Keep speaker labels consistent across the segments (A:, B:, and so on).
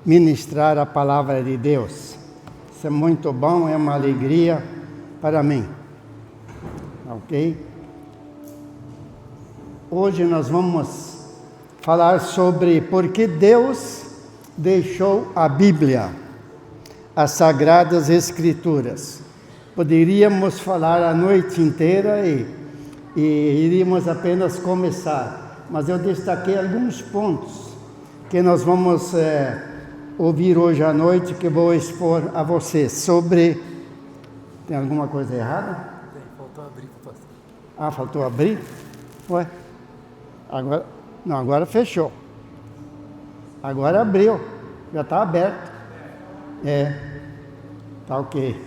A: ministrar a palavra de Deus. Isso é muito bom, é uma alegria para mim. Ok? Hoje nós vamos falar sobre por que Deus deixou a Bíblia, as Sagradas Escrituras. Poderíamos falar a noite inteira e iríamos apenas começar, mas eu destaquei alguns pontos que nós vamos ouvir hoje à noite, que vou expor a vocês sobre... Tem alguma coisa errada?
B: Tem, faltou abrir, pastor.
A: Ah, faltou abrir? Ué? Agora, não, agora fechou. Agora abriu, já está aberto. Tá ok.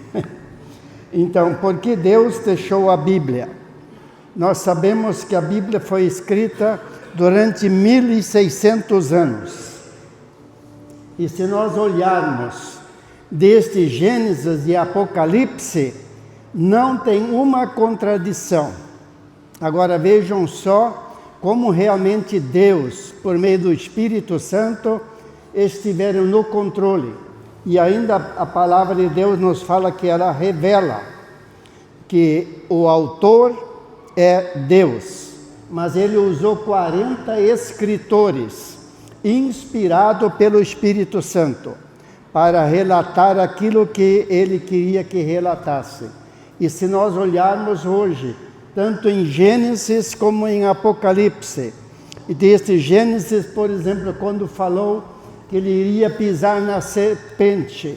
A: Então, por que Deus deixou a Bíblia? Nós sabemos que a Bíblia foi escrita durante 1600 anos. E se nós olharmos desde Gênesis e Apocalipse, não tem uma contradição. Agora vejam só como realmente Deus, por meio do Espírito Santo, estiveram no controle. E ainda a palavra de Deus nos fala que ela revela que o autor é Deus, mas ele usou 40 escritores, inspirado pelo Espírito Santo, para relatar aquilo que ele queria que relatasse. E se nós olharmos hoje, tanto em Gênesis como em Apocalipse, e desde Gênesis, por exemplo, quando falou que ele iria pisar na serpente,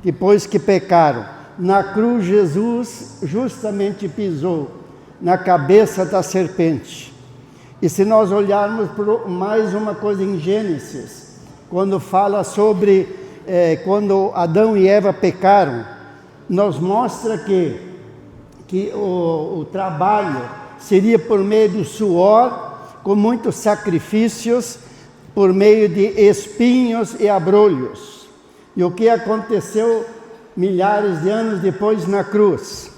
A: depois que pecaram, na cruz Jesus justamente pisou na cabeça da serpente. E se nós olharmos por mais uma coisa em Gênesis, quando fala sobre quando Adão e Eva pecaram, nos mostra que o trabalho seria por meio do suor, com muitos sacrifícios, por meio de espinhos e abrolhos. E o que aconteceu milhares de anos depois na cruz?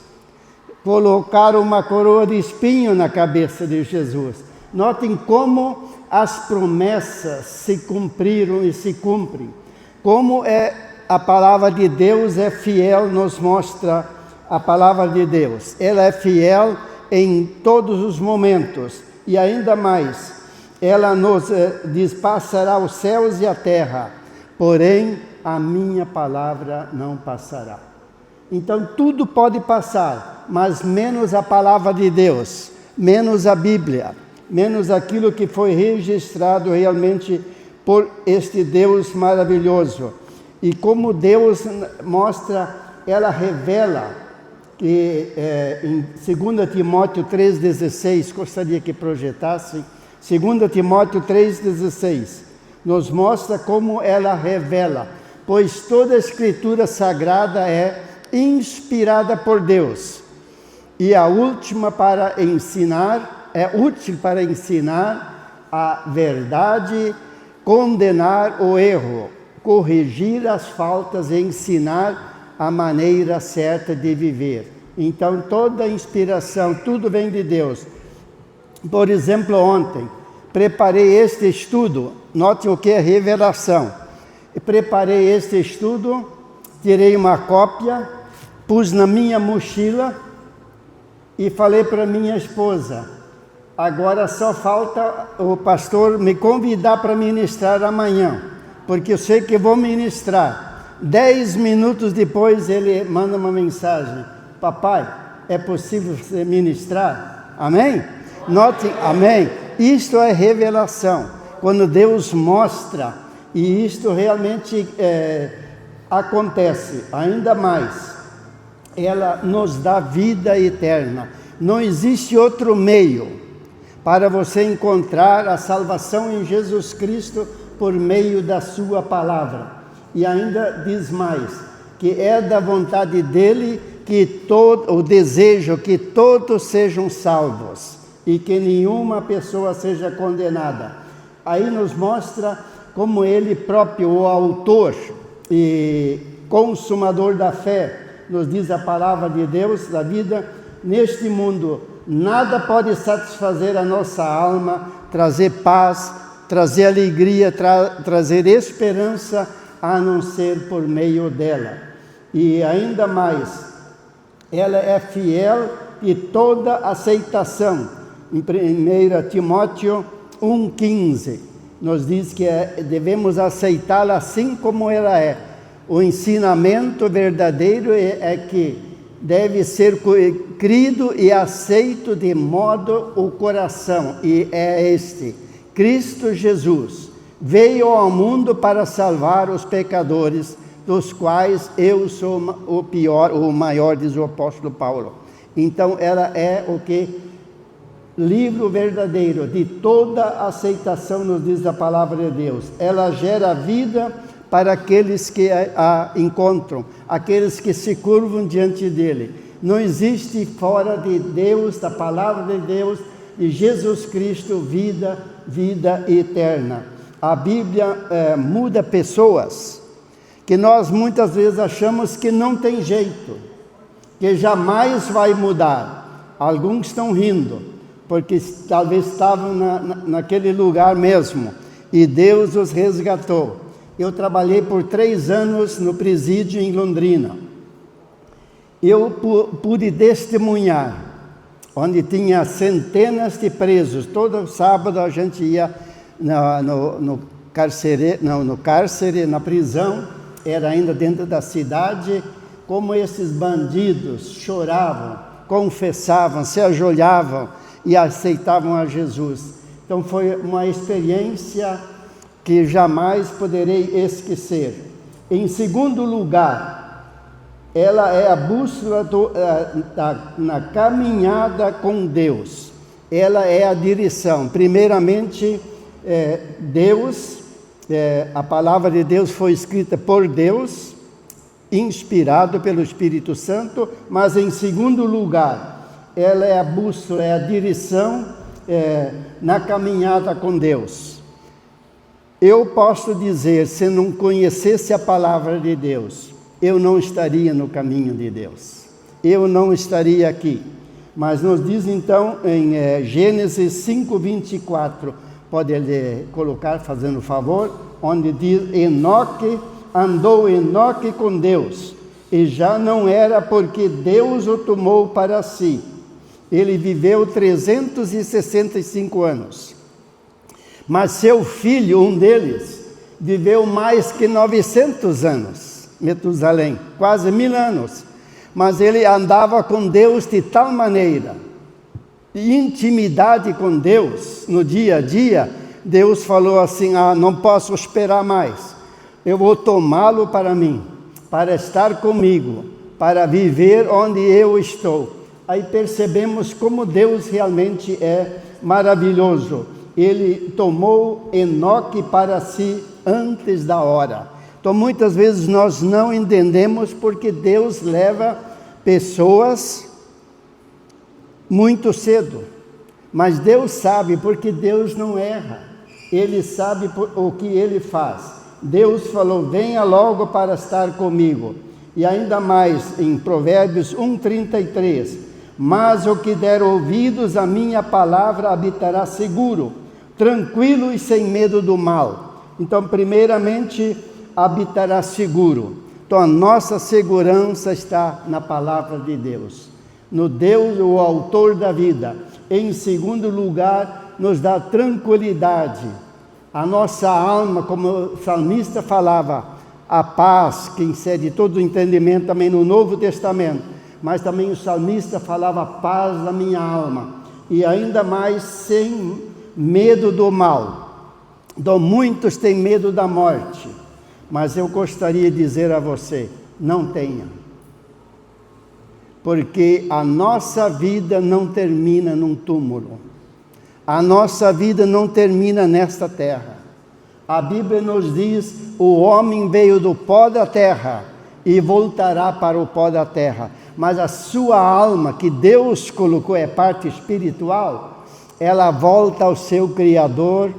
A: Colocaram uma coroa de espinho na cabeça de Jesus. Notem como as promessas se cumpriram e se cumprem. Como a palavra de Deus é fiel, nos mostra a palavra de Deus. Ela é fiel em todos os momentos. E ainda mais, ela nos diz, passará os céus e a terra, porém a minha palavra não passará. Então tudo pode passar, mas menos a palavra de Deus, menos a Bíblia, menos aquilo que foi registrado realmente por este Deus maravilhoso. E como Deus mostra, ela revela que em 2 Timóteo 3,16, gostaria que projetasse, 2 Timóteo 3,16, nos mostra como ela revela, pois toda a Escritura Sagrada é inspirada por Deus, e a última para ensinar, é útil para ensinar a verdade, condenar o erro, corrigir as faltas e ensinar a maneira certa de viver. Então toda a inspiração, tudo vem de Deus. Por exemplo, ontem, preparei este estudo, notem o que é revelação. Preparei este estudo, tirei uma cópia, pus na minha mochila e falei para minha esposa, agora só falta o pastor me convidar para ministrar amanhã, porque eu sei que vou ministrar. 10 minutos depois ele manda uma mensagem, papai, é possível você ministrar? Amém? Note, amém? Isto é revelação, quando Deus mostra, e isto realmente acontece, ainda mais, ela nos dá vida eterna. Não existe outro meio para você encontrar a salvação em Jesus Cristo por meio da sua palavra. E ainda diz mais, que é da vontade dele o desejo que todos sejam salvos e que nenhuma pessoa seja condenada. Aí nos mostra como ele próprio, o autor e consumador da fé, nos diz a palavra de Deus, da vida, neste mundo, nada pode satisfazer a nossa alma, trazer paz, trazer alegria, trazer esperança, a não ser por meio dela. E ainda mais, ela é fiel e toda aceitação. Em 1 Timóteo 1,15, nos diz que devemos aceitá-la assim como ela é. O ensinamento verdadeiro é que deve ser crido e aceito de modo o coração, e é este: Cristo Jesus veio ao mundo para salvar os pecadores, dos quais eu sou o maior, diz o apóstolo Paulo. Então ela é o que? Livro verdadeiro, de toda aceitação, nos diz a palavra de Deus. Ela gera vida para aqueles que a encontram, aqueles que se curvam diante dele. Não existe fora de Deus, da palavra de Deus, de Jesus Cristo, vida eterna. A Bíblia muda pessoas que nós muitas vezes achamos que não tem jeito, que jamais vai mudar. Alguns estão rindo, porque talvez estavam naquele lugar mesmo, e Deus os resgatou. Eu trabalhei por 3 anos no presídio em Londrina. Eu pude testemunhar, onde tinha centenas de presos. Todo sábado a gente ia no cárcere, na prisão, era ainda dentro da cidade, como esses bandidos choravam, confessavam, se ajoelhavam e aceitavam a Jesus. Então foi uma experiência que jamais poderei esquecer. Em segundo lugar, ela é a bússola na caminhada com Deus. Ela é a direção. Primeiramente, Deus, a palavra de Deus foi escrita por Deus, inspirado pelo Espírito Santo, mas em segundo lugar, ela é a bússola, é a direção na caminhada com Deus. Eu posso dizer, se não conhecesse a palavra de Deus, eu não estaria no caminho de Deus. Eu não estaria aqui. Mas nos diz então em Gênesis 5:24, pode colocar, fazendo favor, onde diz: andou Enoque com Deus, e já não era, porque Deus o tomou para si. Ele viveu 365 anos. Mas seu filho, um deles, viveu mais que 900 anos, Metusalém, quase 1000 anos. Mas ele andava com Deus de tal maneira, de intimidade com Deus, no dia a dia. Deus falou assim: não posso esperar mais, eu vou tomá-lo para mim, para estar comigo, para viver onde eu estou. Aí percebemos como Deus realmente é maravilhoso. Ele tomou Enoque para si antes da hora. Então muitas vezes nós não entendemos porque Deus leva pessoas muito cedo. Mas Deus sabe, porque Deus não erra. Ele sabe o que Ele faz. Deus falou: venha logo para estar comigo. E ainda mais em Provérbios 1:33. Mas o que der ouvidos à minha palavra habitará seguro, tranquilo e sem medo do mal. Então, primeiramente, habitará seguro. Então, a nossa segurança está na palavra de Deus, no Deus, o autor da vida. Em segundo lugar, nos dá tranquilidade. A nossa alma, como o salmista falava, a paz, que excede todo o entendimento, também no Novo Testamento. Mas também o salmista falava: paz na minha alma, e ainda mais sem medo do mal. Então, muitos têm medo da morte, mas eu gostaria de dizer a você: não tenha, porque a nossa vida não termina num túmulo, a nossa vida não termina nesta terra. A Bíblia nos diz: o homem veio do pó da terra e voltará para o pó da terra. Mas a sua alma, que Deus colocou, é parte espiritual, ela volta ao seu Criador,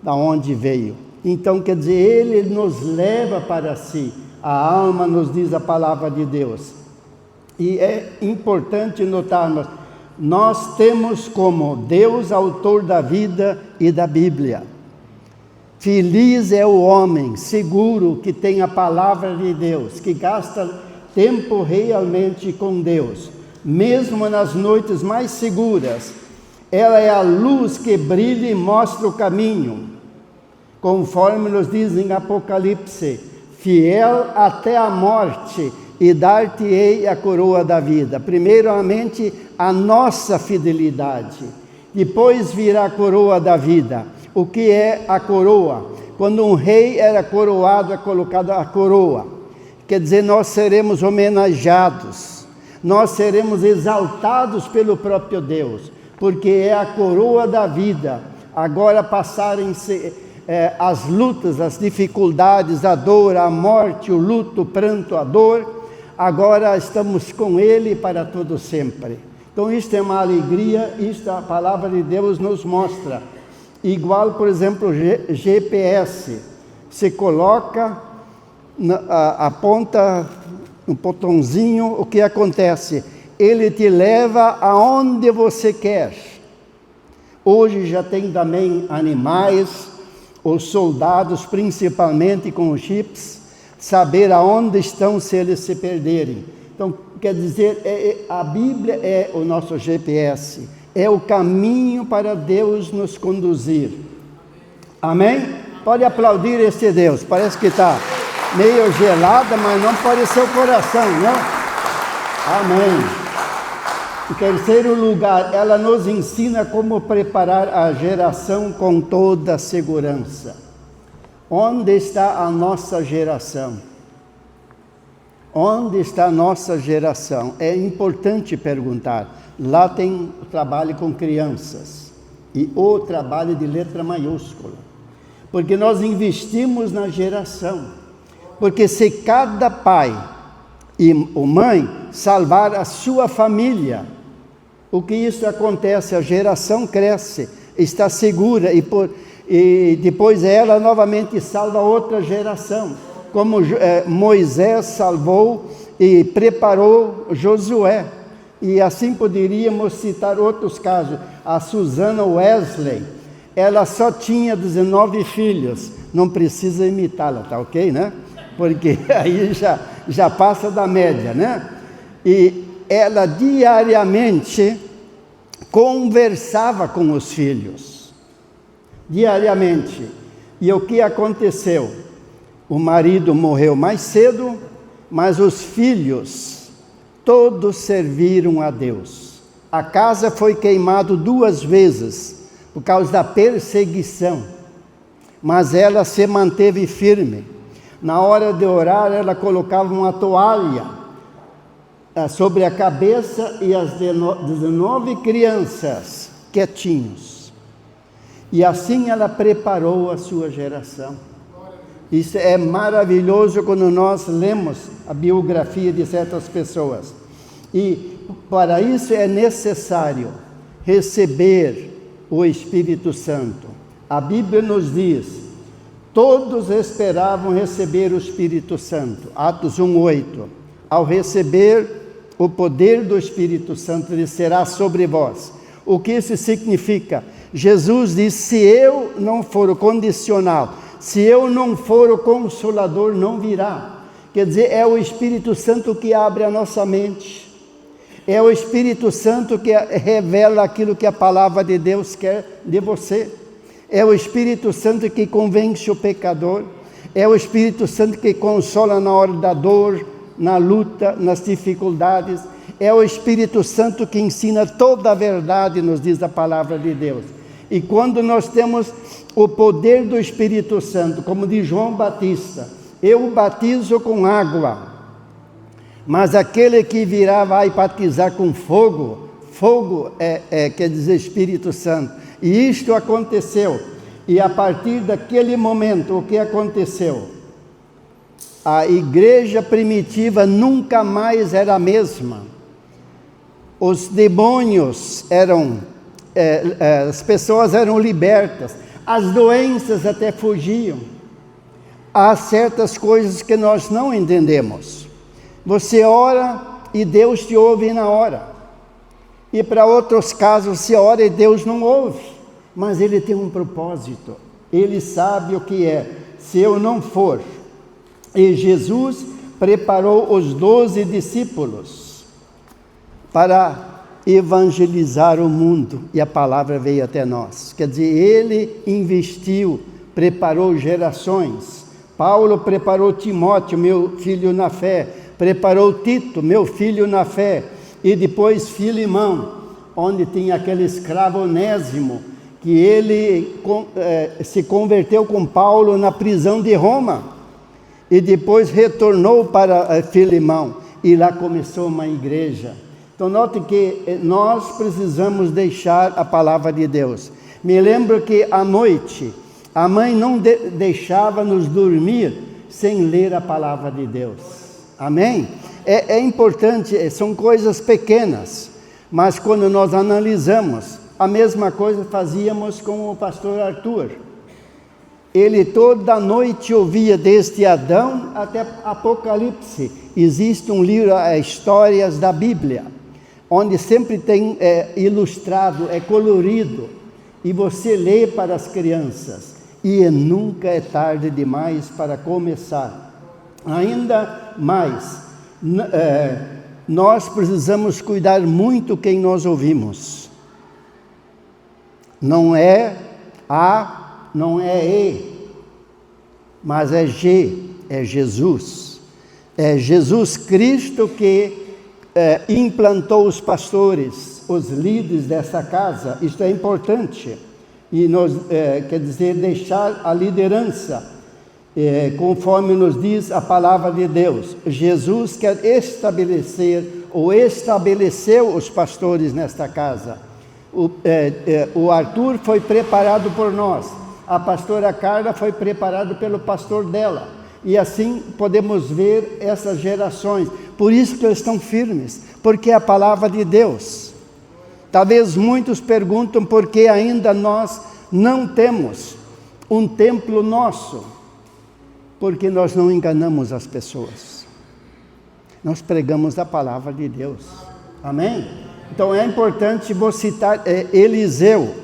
A: da onde veio. Então, quer dizer, Ele nos leva para si. A alma, nos diz a palavra de Deus. E é importante notarmos, nós temos como Deus autor da vida e da Bíblia. Feliz é o homem seguro que tem a palavra de Deus, que gasta tempo realmente com Deus. Mesmo nas noites mais seguras, ela é a luz que brilha e mostra o caminho. Conforme nos diz em Apocalipse, fiel até a morte, e dar-te-ei a coroa da vida. Primeiramente, a nossa fidelidade. Depois virá a coroa da vida. O que é a coroa? Quando um rei era coroado, é colocada a coroa. Quer dizer, nós seremos homenageados. Nós seremos exaltados pelo próprio Deus. Porque é a coroa da vida. Agora passarem-se as lutas, as dificuldades, a dor, a morte, o luto, o pranto, a dor. Agora estamos com Ele para todo sempre. Então isto é uma alegria, isto a palavra de Deus nos mostra. Igual, por exemplo, GPS. Você coloca, aponta no botãozinho, o que acontece? Ele te leva aonde você quer. Hoje já tem também animais, os soldados, principalmente com os chips, saber aonde estão se eles se perderem. Então, quer dizer, a Bíblia é o nosso GPS, é o caminho para Deus nos conduzir. Amém? Pode aplaudir esse Deus, parece que está meio gelada, mas não pode ser o coração, né? Amém. Em terceiro lugar, ela nos ensina como preparar a geração com toda a segurança. Onde está a nossa geração? Onde está a nossa geração? É importante perguntar. Lá tem o trabalho com crianças e o trabalho de letra maiúscula. Porque nós investimos na geração. Porque se cada pai e mãe salvar a sua família, o que isso acontece? A geração cresce, está segura e depois ela novamente salva outra geração, como Moisés salvou e preparou Josué. E assim poderíamos citar outros casos. A Susana Wesley, ela só tinha 19 filhos, não precisa imitá-la, tá ok, né? Porque aí já passa da média, né? E ela diariamente conversava com os filhos. Diariamente. E o que aconteceu? O marido morreu mais cedo, mas os filhos todos serviram a Deus. A casa foi queimada 2 vezes por causa da perseguição, mas ela se manteve firme. Na hora de orar, ela colocava uma toalha sobre a cabeça e as 19 crianças quietinhos. E assim ela preparou a sua geração. Isso é maravilhoso quando nós lemos a biografia de certas pessoas. E para isso é necessário receber o Espírito Santo. A Bíblia nos diz, todos esperavam receber o Espírito Santo. Atos 1:8. Ao receber o poder do Espírito Santo, ele será sobre vós. O que isso significa? Jesus diz, se eu não for o condicional, se eu não for o Consolador, não virá. Quer dizer, é o Espírito Santo que abre a nossa mente. É o Espírito Santo que revela aquilo que a palavra de Deus quer de você. É o Espírito Santo que convence o pecador. É o Espírito Santo que consola na hora da dor, na luta, nas dificuldades. É o Espírito Santo que ensina toda a verdade, nos diz a palavra de Deus. E quando nós temos o poder do Espírito Santo, como diz João Batista, eu batizo com água, mas aquele que virá vai batizar com fogo. Fogo quer dizer Espírito Santo. E isto aconteceu. E a partir daquele momento, o que aconteceu? A igreja primitiva nunca mais era a mesma. Os demônios as pessoas eram libertas, as doenças até fugiam. Há certas coisas que nós não entendemos. Você ora e Deus te ouve na hora. E para outros casos, você ora e Deus não ouve. Mas Ele tem um propósito. Ele sabe o que é, se eu não for. E Jesus preparou os 12 discípulos para evangelizar o mundo, e a palavra veio até nós. Quer dizer, ele investiu, preparou gerações. Paulo preparou Timóteo, meu filho na fé, preparou Tito, meu filho na fé, e depois Filemão, onde tinha aquele escravo Onésimo, que ele se converteu com Paulo na prisão de Roma, e depois retornou para Filemão, e lá começou uma igreja. Então note que nós precisamos deixar a palavra de Deus. Me lembro que à noite, a mãe não deixava nos dormir sem ler a palavra de Deus. Amém? É importante, são coisas pequenas, mas quando nós analisamos, a mesma coisa fazíamos com o pastor Arthur. Ele toda noite ouvia desde Adão até Apocalipse. Existe um livro, Histórias da Bíblia, onde sempre tem ilustrado, colorido, e você lê para as crianças, e nunca é tarde demais para começar. Ainda mais, nós precisamos cuidar muito quem nós ouvimos. Não é A, não é E, mas é G, é Jesus. É Jesus Cristo que implantou os pastores, os líderes dessa casa. Isto é importante. E quer dizer, deixar a liderança, conforme nos diz a palavra de Deus. Jesus quer estabelecer, ou estabeleceu os pastores nesta casa. O Arthur foi preparado por nós, a pastora Carla foi preparada pelo pastor dela, e assim podemos ver essas gerações. Por isso que eles estão firmes, porque é a palavra de Deus. Talvez muitos perguntam por que ainda nós não temos um templo nosso, porque nós não enganamos as pessoas, nós pregamos a palavra de Deus. Amém? Então é importante, vou citar Eliseu.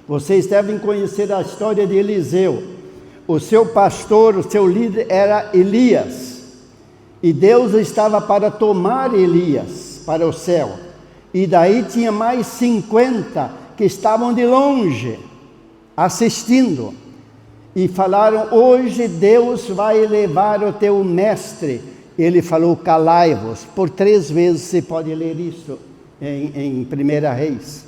A: Vocês devem conhecer a história de Eliseu. O seu pastor, o seu líder era Elias, e Deus estava para tomar Elias para o céu, e daí tinha mais 50 que estavam de longe assistindo, e falaram: hoje Deus vai levar o teu mestre. Ele falou: calai-vos. Por 3 vezes você pode ler isso em 1 Reis.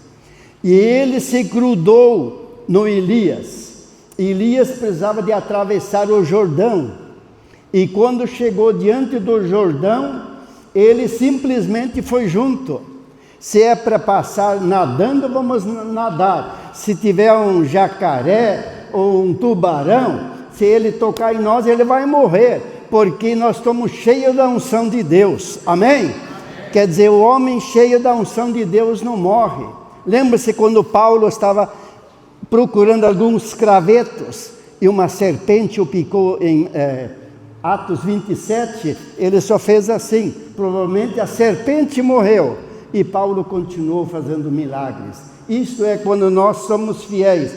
A: E ele se grudou no Elias. Elias precisava de atravessar o Jordão, e quando chegou diante do Jordão, ele simplesmente foi junto. Se é para passar nadando, vamos nadar. Se tiver um jacaré ou um tubarão, se ele tocar em nós, ele vai morrer, porque nós estamos cheios da unção de Deus. Amém? Quer dizer, o homem cheio da unção de Deus não morre. Lembra-se quando Paulo estava procurando alguns cravetos e uma serpente o picou em Atos 27, ele só fez assim, provavelmente a serpente morreu, e Paulo continuou fazendo milagres. Isto é quando nós somos fiéis.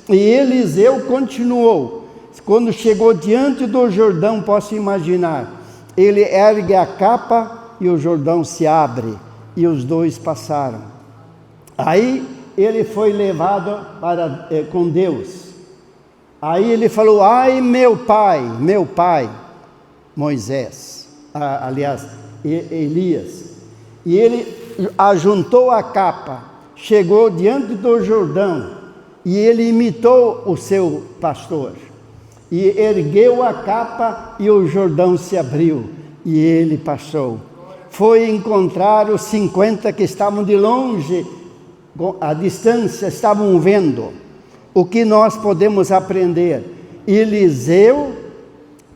A: E Eliseu continuou. Quando chegou diante do Jordão, posso imaginar, ele ergue a capa e o Jordão se abre, e os dois passaram. Aí ele foi levado com Deus. Aí ele falou: ai meu pai, Moisés, Elias. E ele ajuntou a capa, chegou diante do Jordão, e ele imitou o seu pastor, e ergueu a capa, e o Jordão se abriu, e ele passou. Foi encontrar os 50 que estavam de longe, à distância, estavam vendo. O que nós podemos aprender? Eliseu,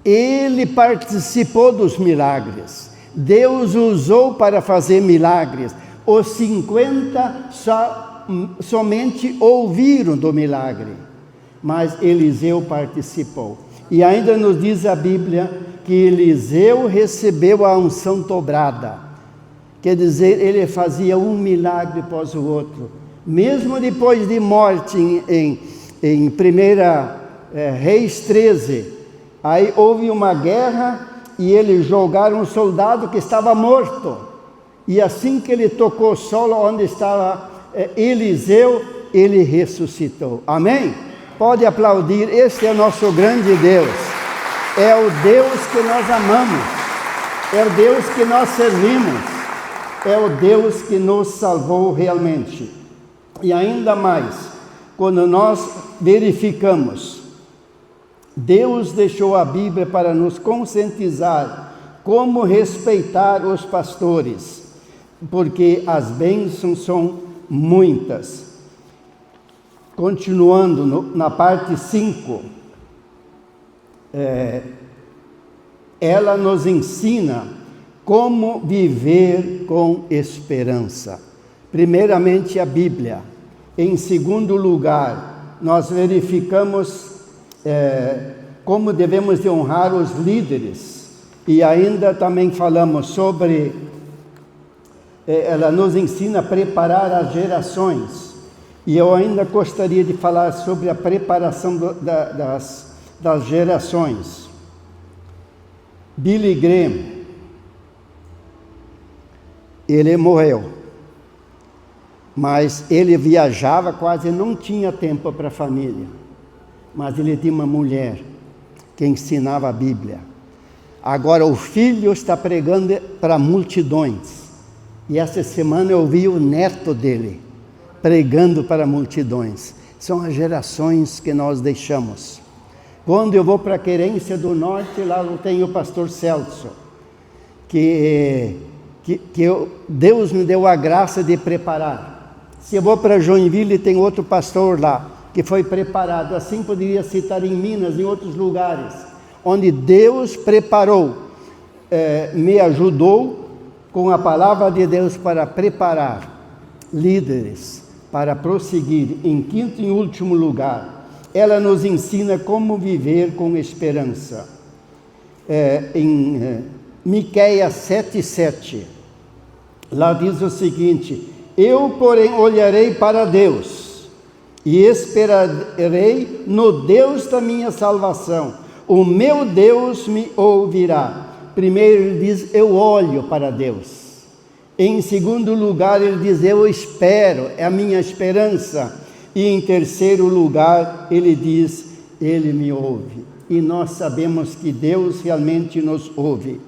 A: ele participou dos milagres. Deus usou para fazer milagres. Os 50 somente ouviram do milagre, mas Eliseu participou. E ainda nos diz a Bíblia que Eliseu recebeu a unção dobrada. Quer dizer, ele fazia um milagre após o outro. Mesmo depois de morte em 1 Reis 13, aí houve uma guerra e eles jogaram um soldado que estava morto. E assim que ele tocou o solo onde estava Eliseu, ele ressuscitou. Amém? Pode aplaudir, esse é o nosso grande Deus. É o Deus que nós amamos, é o Deus que nós servimos, é o Deus que nos salvou realmente. E ainda mais, quando nós verificamos, Deus deixou a Bíblia para nos conscientizar como respeitar os pastores, porque as bênçãos são muitas. Continuando na parte 5, ela nos ensina como viver com esperança. Primeiramente a Bíblia. Em segundo lugar, nós verificamos como devemos de honrar os líderes. E ainda também falamos sobre, ela nos ensina a preparar as gerações. E eu ainda gostaria de falar sobre a preparação das gerações. Billy Graham, ele morreu, mas ele viajava, quase não tinha tempo para a família, mas ele tinha uma mulher que ensinava a Bíblia. Agora o filho está pregando para multidões, e essa semana eu vi o neto dele pregando para multidões. São as gerações que nós deixamos. Quando eu vou para a Querência do Norte, lá eu tenho o pastor Celso, Deus me deu a graça de preparar. Se eu vou para Joinville, tem outro pastor lá, que foi preparado. Assim poderia citar em Minas, em outros lugares, onde Deus preparou, me ajudou com a palavra de Deus para preparar líderes, para prosseguir. Em quinto e último lugar, ela nos ensina como viver com esperança. Em Miqueias 7:7, lá diz o seguinte: eu, porém, olharei para Deus e esperarei no Deus da minha salvação. O meu Deus me ouvirá. Primeiro ele diz, eu olho para Deus. Em segundo lugar ele diz, eu espero, é a minha esperança. E em terceiro lugar ele diz, ele me ouve. E nós sabemos que Deus realmente nos ouve.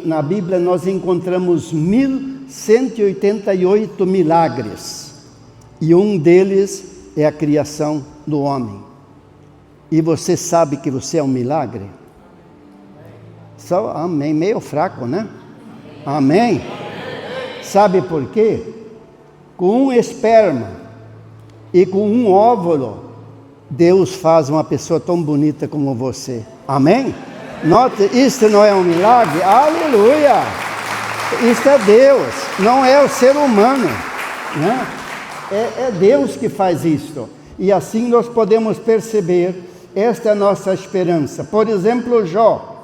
A: Na Bíblia nós encontramos 1188 milagres, e um deles é a criação do homem. E você sabe que você é um milagre? Só amém, meio fraco, né? Amém? Sabe por quê? Com um esperma e com um óvulo, Deus faz uma pessoa tão bonita como você. Amém? Note, isso não é um milagre? Aleluia! Isso é Deus, não é o ser humano, né? É Deus que faz isso. E assim nós podemos perceber, esta é a nossa esperança. Por exemplo, Jó.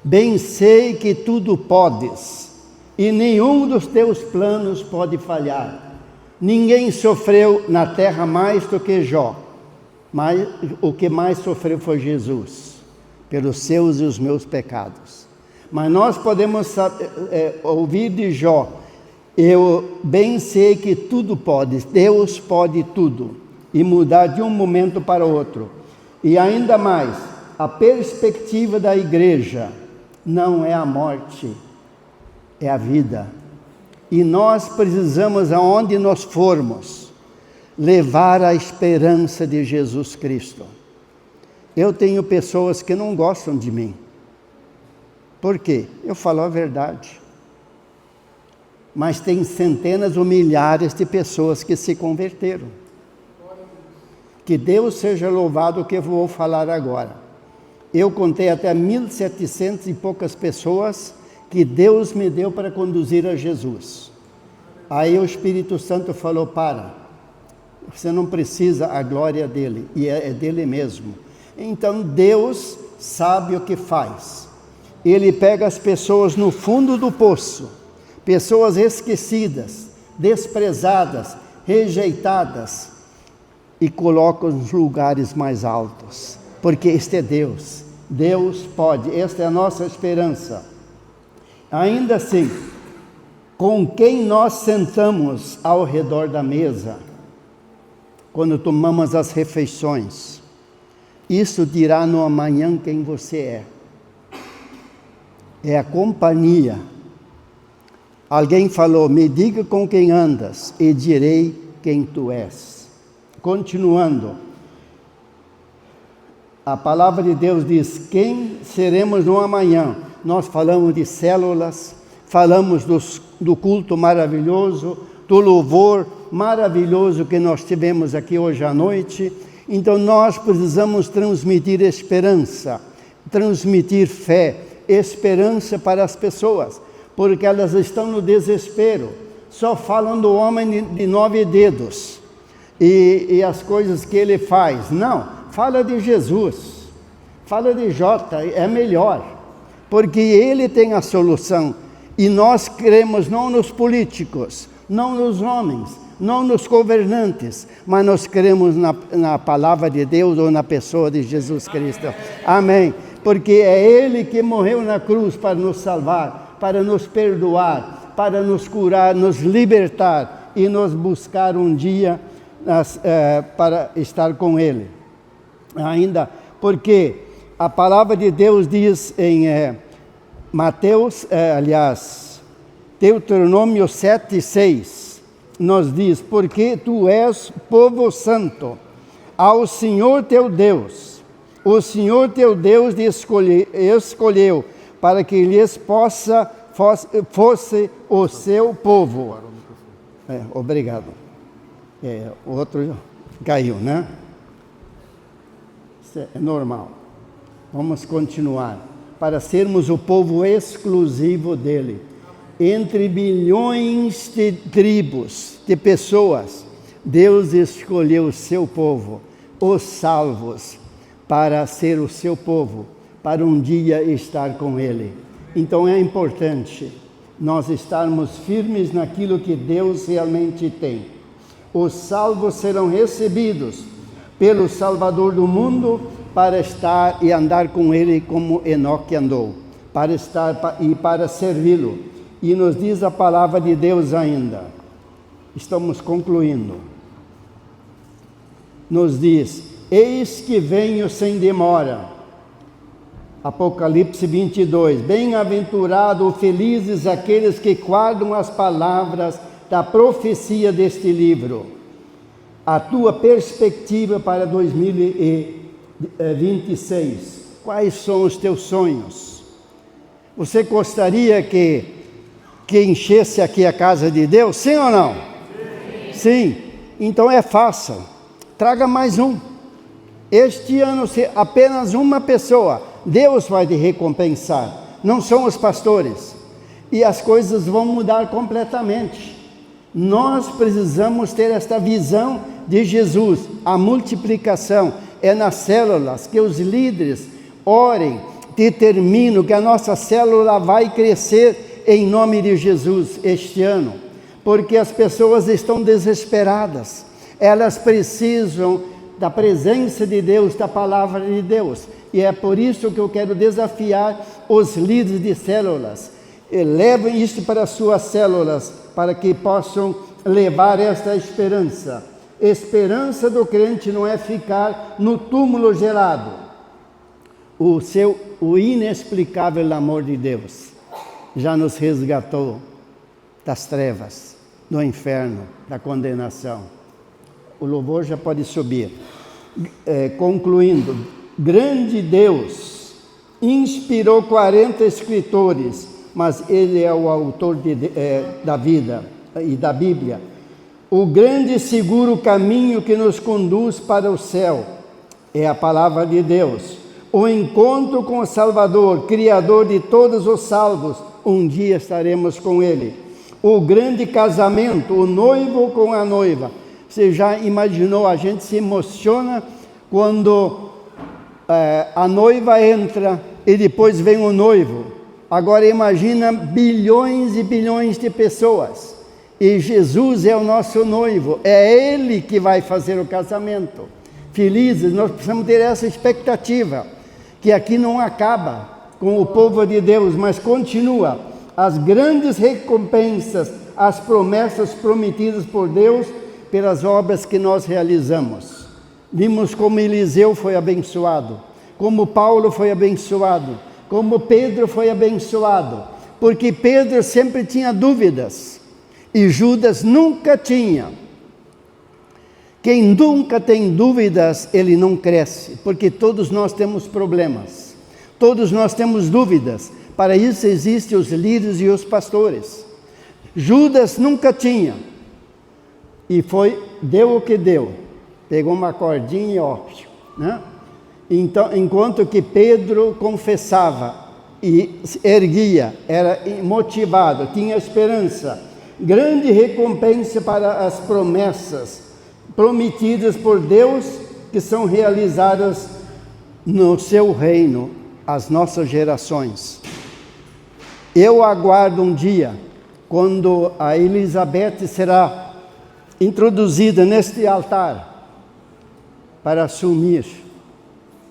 A: Bem sei que tudo podes, e nenhum dos teus planos pode falhar. Ninguém sofreu na terra mais do que Jó, mas o que mais sofreu foi Jesus, pelos seus e os meus pecados. Mas nós podemos ouvir de Jó, eu bem sei que tudo pode, Deus pode tudo, e mudar de um momento para outro. E ainda mais, a perspectiva da igreja não é a morte, é a vida. E nós precisamos, aonde nós formos, levar a esperança de Jesus Cristo. Eu tenho pessoas que não gostam de mim. Por quê? Eu falo a verdade. Mas tem centenas ou milhares de pessoas que se converteram. Que Deus seja louvado o que eu vou falar agora. Eu contei até 1.700 e poucas pessoas que Deus me deu para conduzir a Jesus. Aí o Espírito Santo falou, você não precisa a glória dele, e é dele mesmo. Então Deus sabe o que faz. Ele pega as pessoas no fundo do poço, pessoas esquecidas, desprezadas, rejeitadas e coloca nos lugares mais altos, porque este é Deus. Deus pode, esta é a nossa esperança. Ainda assim, com quem nós sentamos ao redor da mesa, quando tomamos as refeições, isso dirá no amanhã quem você é. É a companhia. Alguém falou, me diga com quem andas e direi quem tu és. Continuando, a palavra de Deus diz, quem seremos no amanhã? Nós falamos de células, falamos do culto maravilhoso, do louvor maravilhoso que nós tivemos aqui hoje à noite. Então nós precisamos transmitir esperança, transmitir fé, esperança para as pessoas, porque elas estão no desespero, só falam do homem de 9 dedos e as coisas que ele faz. Não, fala de Jesus, fala de Jota, é melhor, porque ele tem a solução. E nós cremos não nos políticos, não nos homens, não nos governantes, mas nós cremos na palavra de Deus ou na pessoa de Jesus Cristo. Amém. Porque é Ele que morreu na cruz para nos salvar, para nos perdoar, para nos curar, nos libertar e nos buscar um dia para estar com Ele. Ainda porque a palavra de Deus diz em Deuteronômio 7:6, nos diz, porque tu és povo santo, ao Senhor teu Deus. O Senhor teu Deus te escolheu para que lhes fosse o seu povo. Obrigado. O outro caiu, né? Isso é normal. Vamos continuar. Para sermos o povo exclusivo dele. Entre bilhões de tribos, de pessoas, Deus escolheu o seu povo, os salvos, para ser o seu povo, para um dia estar com Ele. Então é importante nós estarmos firmes naquilo que Deus realmente tem. Os salvos serão recebidos pelo Salvador do mundo para estar e andar com Ele como Enoque andou, para estar e para servi-lo. E nos diz a palavra de Deus ainda, estamos concluindo, nos diz, eis que venho sem demora, Apocalipse 22, bem-aventurado, felizes aqueles que guardam as palavras da profecia deste livro. A tua perspectiva para 2026, quais são os teus sonhos? Você gostaria que enchesse aqui a casa de Deus, sim ou não? Sim. Então é fácil, traga mais um. Este ano, se apenas uma pessoa, Deus vai te recompensar, não são os pastores, e as coisas vão mudar completamente. Nós precisamos ter esta visão de Jesus, a multiplicação é nas células, que os líderes orem, determinam que a nossa célula vai crescer em nome de Jesus este ano, porque as pessoas estão desesperadas, elas precisam da presença de Deus, da palavra de Deus, e é por isso que eu quero desafiar os líderes de células, levem isso para as suas células, para que possam levar esta esperança. Esperança do crente não é ficar no túmulo gelado, o inexplicável amor de Deus já nos resgatou das trevas, do inferno, da condenação. O louvor já pode subir. Concluindo, grande Deus inspirou 40 escritores, mas Ele é o autor da vida e da Bíblia. O grande e seguro caminho que nos conduz para o céu é a palavra de Deus. O encontro com o Salvador, Criador de todos os salvos, um dia estaremos com Ele. O grande casamento, o noivo com a noiva. Você já imaginou, a gente se emociona quando a noiva entra e depois vem o noivo. Agora imagina bilhões e bilhões de pessoas E Jesus é o nosso noivo, é Ele que vai fazer o casamento. Felizes, nós precisamos ter essa expectativa, que aqui não acaba com o povo de Deus, mas continua. As grandes recompensas, as promessas prometidas por Deus pelas obras que nós realizamos. Vimos como Eliseu foi abençoado, como Paulo foi abençoado, como Pedro foi abençoado, porque Pedro sempre tinha dúvidas e Judas nunca tinha. Quem nunca tem dúvidas, ele não cresce, porque todos nós temos problemas, todos nós temos dúvidas. Para isso existem os líderes e os pastores. Judas nunca tinha, e deu o que deu, pegou uma cordinha e ó, né? Então, enquanto que Pedro confessava e erguia, era motivado, tinha esperança, grande recompensa para as promessas prometidas por Deus, que são realizadas no seu reino, as nossas gerações. Eu aguardo um dia, quando a Elizabeth será introduzida neste altar, para assumir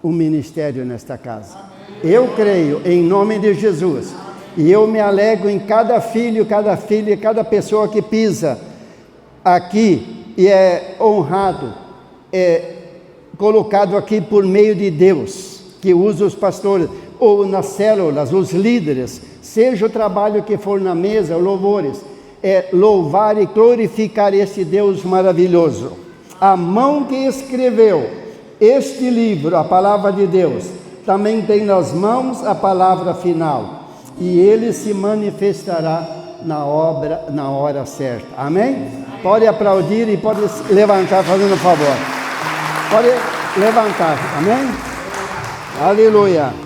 A: o ministério nesta casa. Eu creio, em nome de Jesus, e eu me alegro em cada filho, cada filha, cada pessoa que pisa aqui, e é honrado, é colocado aqui por meio de Deus, que usa os pastores, ou nas células, os líderes, seja o trabalho que for na mesa, louvores, é louvar e glorificar esse Deus maravilhoso. A mão que escreveu este livro, a palavra de Deus, também tem nas mãos a palavra final, e ele se manifestará na hora certa. Amém? Pode aplaudir e pode levantar, fazendo um favor. Pode levantar. Amém? Aleluia.